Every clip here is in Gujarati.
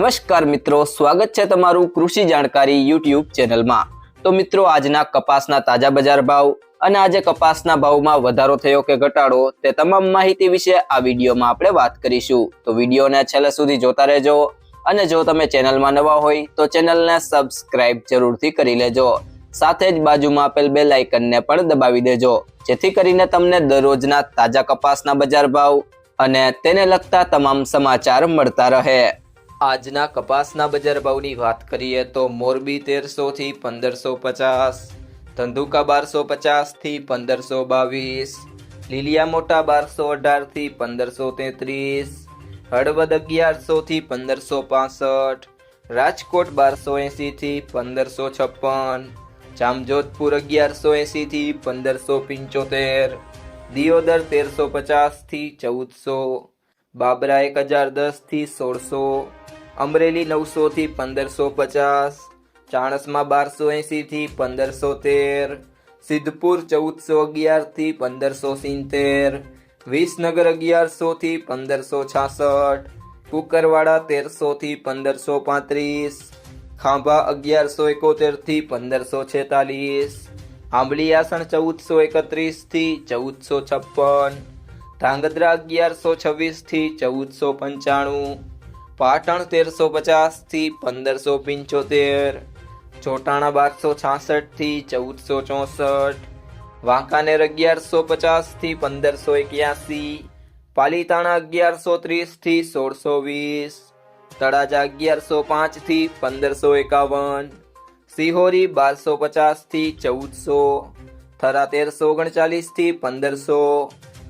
નમસ્કાર મિત્રો, સ્વાગત છે તમારું કૃષિ જાણકારી યુટ્યુબ ચેનલમાં। તો મિત્રો, આજના કપાસના તાજા બજાર ભાવ અને આજે કપાસના ભાવમાં વધારો થયો કે ઘટાડો તે તમામ માહિતી વિશે આ વિડીયોમાં આપણે વાત કરીશું। તો વિડીયોને છેલ્લે સુધી જોતા રહેજો અને જો તમે ચેનલમાં નવા હોય તો ચેનલને સબસ્ક્રાઇબ જરૂરથી કરી લેજો, સાથે જ બાજુમાં આપેલ બેલ આઇકનને પણ દબાવી દેજો, જેથી કરીને તમને દરરોજના તાજા કપાસના બજાર ભાવ અને તેને લગતા તમામ સમાચાર મળતા રહે। આજના કપાસના બજાર ભાવની વાત કરીએ તો મોરબી 1300 થી 1550, ધંધુકા 1250 થી 1522, લીલિયા મોટા 1218 થી 1533, હળવદ 1100 થી 1565, રાજકોટ 1280 થી 1556, જામજોધપુર 1180 થી 1575, દિયોદર 1350 થી 1400, બાબરા 1010 થી 1600, અમરેલી 900 થી 1550, ચાણસ્મા 1280 થી 1513, સિદ્ધપુર 1411 થી 1570, વિસનગર 1100 થી 1566, કુકરવાડા 1300 થી 1535, ખાંભા 1171 થી 1546, આંબલીયાસણ 1431 થી 1456, ધાંગધ્રા 1126 થી 1495, પાટણ 1350 થી 1575, ચોટાણા 1266 થી 1464, વાંકાનેર 1150 થી 1581, પાલીતાણા 1130 થી 1620, તળાજા 1105 થી 1551, સિહોરી 1250 થી 1400, થરા 1339 થી 1500,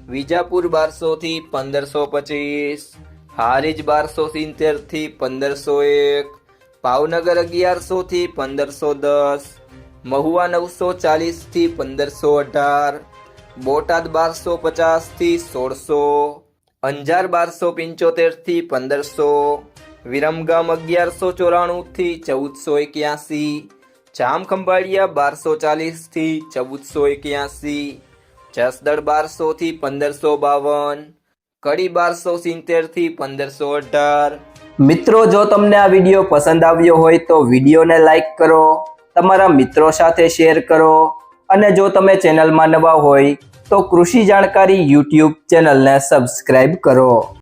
વિજાપુર 1200 થી 1525, હારીજ 1270 થી 1501, ભાવનગર 1100 થી 1510, મહુવા 940 થી 1518, બોટાદ 1250 થી 1600, અંજાર 1275 થી 1500, વિરમગામ 1194 થી 1481, જામખંભાળિયા 1240 થી 1481, જસદણ 1200 થી 1552, કડી 1270 થી 1518। મિત્રો, જો તમને આ વિડીયો પસંદ આવ્યો હોય તો વિડીયોને લાઈક કરો, તમારા મિત્રો સાથે શેર કરો અને જો તમે ચેનલમાં નવા હોય તો કૃષિ જાણકારી યુટ્યુબ ચેનલને સબસ્ક્રાઇબ કરો।